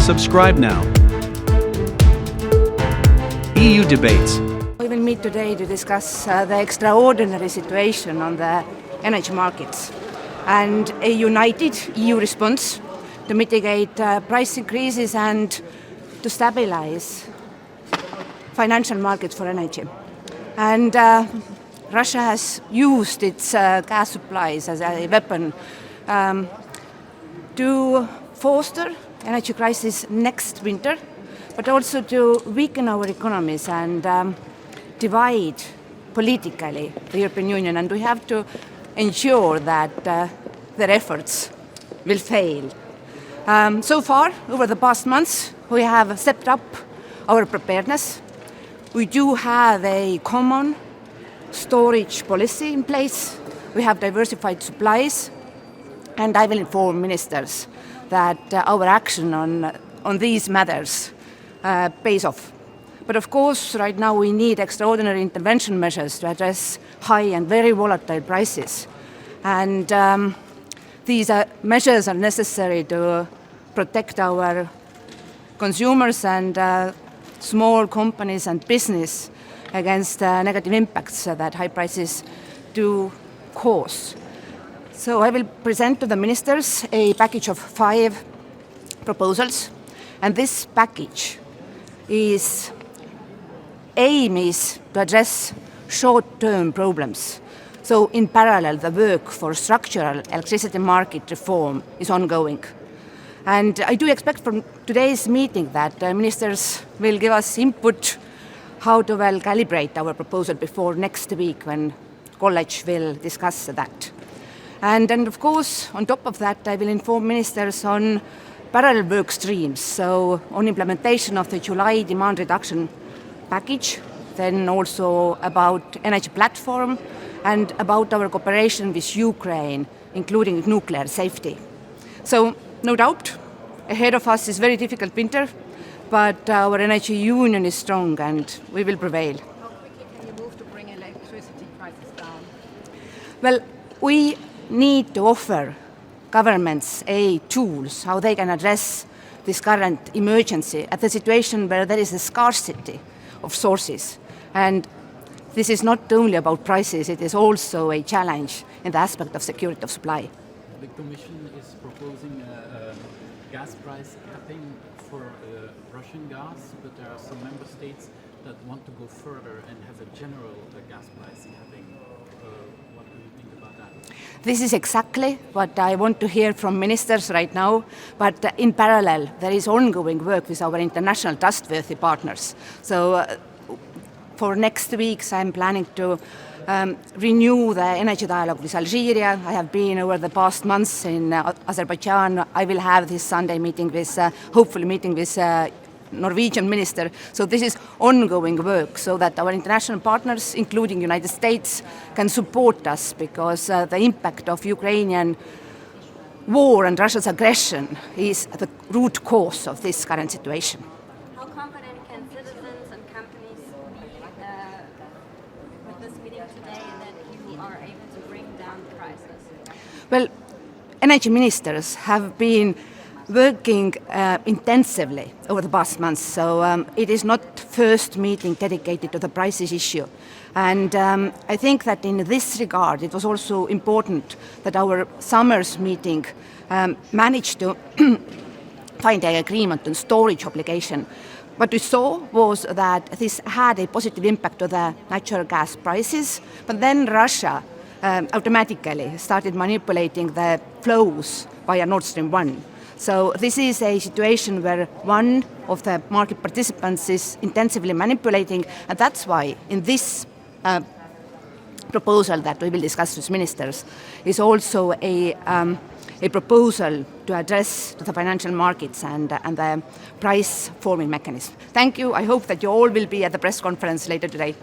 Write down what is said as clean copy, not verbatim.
Subscribe now. EU Debates. We will meet today to discuss the extraordinary situation on the energy markets and a united EU response to mitigate price increases and to stabilize financial markets for energy. And Russia has used its gas supplies as a weapon to foster energy crisis next winter, but also to weaken our economies and divide politically the European Union. And we have to ensure that their efforts will fail. So far, over the past months, we have stepped up our preparedness. We do have a common storage policy in place. We have diversified supplies, and I will inform ministers that our action on these matters pays off. But of course, right now we need extraordinary intervention measures to address high and very volatile prices. And these measures are necessary to protect our consumers and small companies and business against negative impacts that high prices do cause. So I will present to the ministers a package of 5 proposals, and this package aim is to address short-term problems. So in parallel, the work for structural electricity market reform is ongoing. And I do expect from today's meeting that ministers will give us input how to well calibrate our proposal before next week when College will discuss that. And of course, on top of that, I will inform ministers on parallel work streams, so on implementation of the July demand reduction package, then also about energy platform and about our cooperation with Ukraine, including nuclear safety. So no doubt, ahead of us is very difficult winter, but our energy union is strong and we will prevail. How quickly can you move to bring electricity prices down? Well, we need to offer governments tools how they can address this current emergency at the situation where there is a scarcity of sources. And this is not only about prices, it is also a challenge in the aspect of security of supply. The Commission is proposing a gas price capping for Russian gas, but there are some member states that want to go further and have a general gas price capping. What do you think about that? This is exactly what I want to hear from ministers right now, but in parallel there is ongoing work with our international trustworthy partners. So for next weeks I'm planning to renew the energy dialogue with Algeria. I have been over the past months in Azerbaijan. I will have this Sunday meeting with, hopefully meeting with Norwegian minister. So this is ongoing work so that our international partners, including United States, can support us because the impact of Ukrainian war and Russia's aggression is the root cause of this current situation. How confident can citizens and companies be with this meeting today that you are able to bring down prices? Well, energy ministers have been working intensively over the past months, so it is not first meeting dedicated to the prices issue. And I think that in this regard it was also important that our summer's meeting managed to find an agreement on storage obligation. What we saw was that this had a positive impact on the natural gas prices, but then Russia automatically started manipulating the flows via Nord Stream 1. So this is a situation where one of the market participants is intensively manipulating, and that's why in this proposal that we will discuss with ministers is also a proposal to address the financial markets and the price forming mechanism. Thank you. I hope that you all will be at the press conference later today.